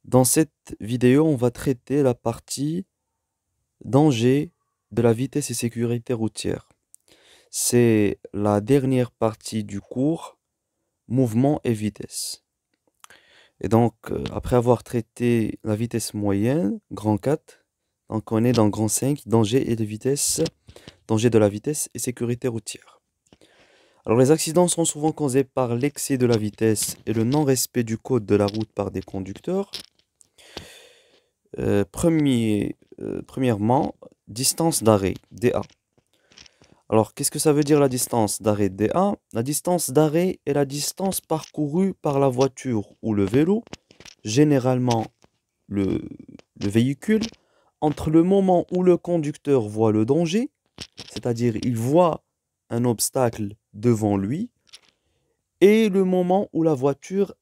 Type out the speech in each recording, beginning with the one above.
Dans cette vidéo, on va traiter la partie danger de la vitesse et sécurité routière. C'est la dernière partie du cours mouvement et vitesse. Et donc, après avoir traité la vitesse moyenne, grand 4, donc on est dans grand 5, danger et de vitesse, danger de la vitesse et sécurité routière. Alors, les accidents sont souvent causés par l'excès de la vitesse et le non-respect du code de la route par des conducteurs. Premièrement, distance d'arrêt, DA. Alors, qu'est-ce que ça veut dire la distance d'arrêt DA? La distance d'arrêt est la distance parcourue par la voiture ou le vélo, généralement le, le véhicule, entre le moment où le conducteur voit le danger, c'est-à-dire il voit un obstacle devant lui, et le moment où la voiture,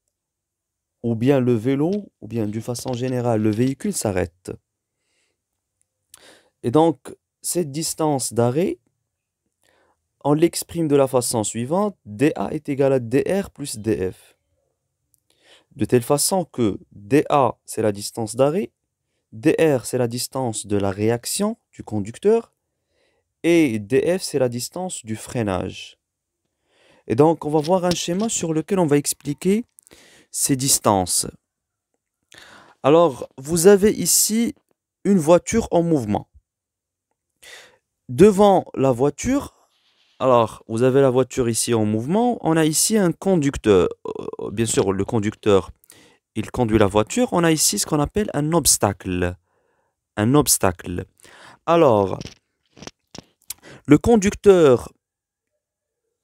ou bien le vélo, ou bien d'une façon générale le véhicule s'arrête. Et donc, cette distance d'arrêt, on l'exprime de la façon suivante, dA est égal à dr plus df. De telle façon que dA, c'est la distance d'arrêt, dr, c'est la distance de la réaction du conducteur, et df, c'est la distance du freinage. Et donc, on va voir un schéma sur lequel on va expliquer ces distances. Alors, vous avez ici une voiture en mouvement. Devant la voiture, alors, vous avez la voiture ici en mouvement. On a ici un conducteur. Bien sûr, le conducteur, il conduit la voiture. On a ici ce qu'on appelle un obstacle. Un obstacle. Alors, le conducteur,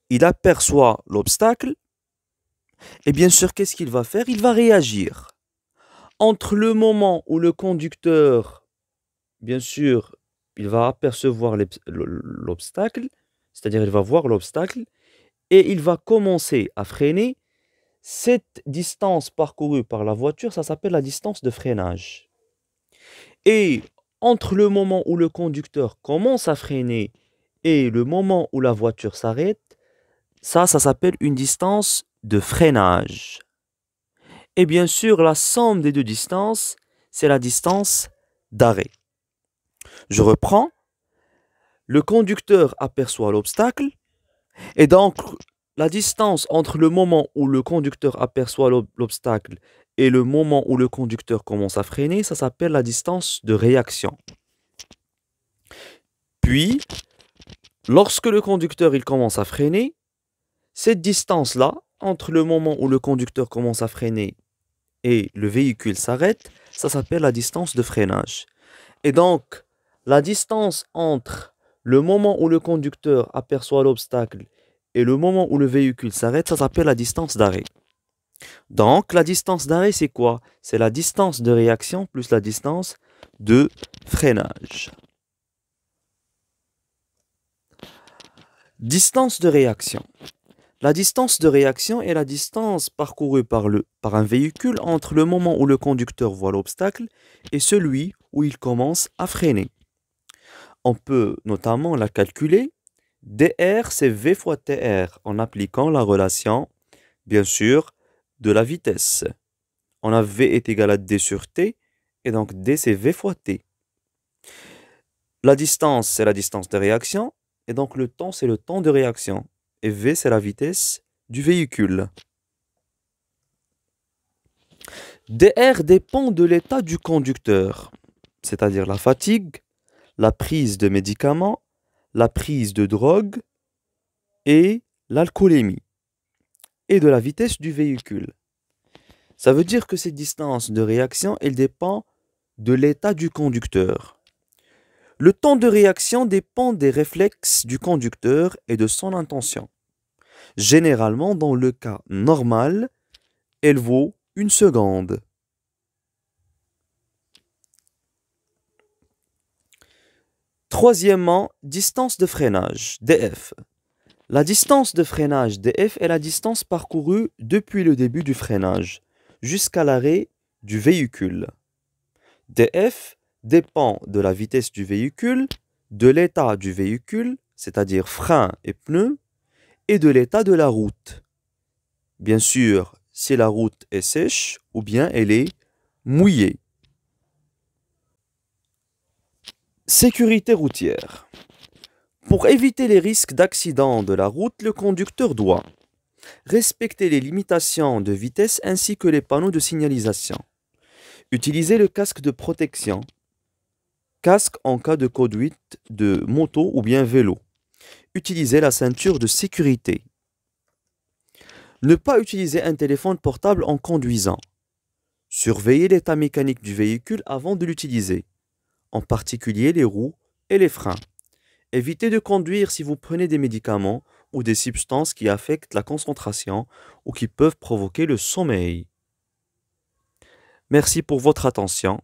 il aperçoit l'obstacle. Et bien sûr, qu'est-ce qu'il va faire? Il va réagir. Entre le moment où le conducteur, bien sûr, il va apercevoir l'obstacle, c'est-à-dire il va voir l'obstacle, et il va commencer à freiner. Cette distance parcourue par la voiture, ça s'appelle la distance de freinage. Et entre le moment où le conducteur commence à freiner et le moment où la voiture s'arrête, ça s'appelle une distance de freinage. Et bien sûr, la somme des deux distances, c'est la distance d'arrêt. Je reprends. Le conducteur aperçoit l'obstacle et donc la distance entre le moment où le conducteur aperçoit l'obstacle et le moment où le conducteur commence à freiner, ça s'appelle la distance de réaction. Puis, lorsque le conducteur il commence à freiner, cette distance-là, entre le moment où le conducteur commence à freiner et le véhicule s'arrête, ça s'appelle la distance de freinage. Et donc, la distance entre le moment où le conducteur aperçoit l'obstacle et le moment où le véhicule s'arrête, ça s'appelle la distance d'arrêt. Donc, la distance d'arrêt, c'est quoi? C'est la distance de réaction plus la distance de freinage. Distance de réaction. La distance de réaction est la distance parcourue par un véhicule entre le moment où le conducteur voit l'obstacle et celui où il commence à freiner. On peut notamment la calculer. dr, c'est v fois tr, en appliquant la relation, bien sûr, de la vitesse. On a v est égal à d sur t, et donc d, c'est v fois t. La distance, c'est la distance de réaction, et donc le temps, c'est le temps de réaction. Et v, c'est la vitesse du véhicule. dr dépend de l'état du conducteur, c'est-à-dire la fatigue, la prise de médicaments, la prise de drogue et l'alcoolémie, et de la vitesse du véhicule. Ça veut dire que cette distance de réaction, elle dépend de l'état du conducteur. Le temps de réaction dépend des réflexes du conducteur et de son intention. Généralement, dans le cas normal, elle vaut 1 seconde. Troisièmement, distance de freinage, df. La distance de freinage df est la distance parcourue depuis le début du freinage jusqu'à l'arrêt du véhicule. df dépend de la vitesse du véhicule, de l'état du véhicule, c'est-à-dire frein et pneus, et de l'état de la route. Bien sûr, si la route est sèche ou bien elle est mouillé. Sécurité routière. Pour éviter les risques d'accident de la route, le conducteur doit respecter les limitations de vitesse ainsi que les panneaux de signalisation. Utiliser le casque de protection. Casque en cas de conduite de moto ou bien vélo. Utiliser la ceinture de sécurité. Ne pas utiliser un téléphone portable en conduisant. Surveiller l'état mécanique du véhicule avant de l'utiliser, en particulier les roues et les freins. Évitez de conduire si vous prenez des médicaments ou des substances qui affectent la concentration ou qui peuvent provoquer le sommeil. Merci pour votre attention.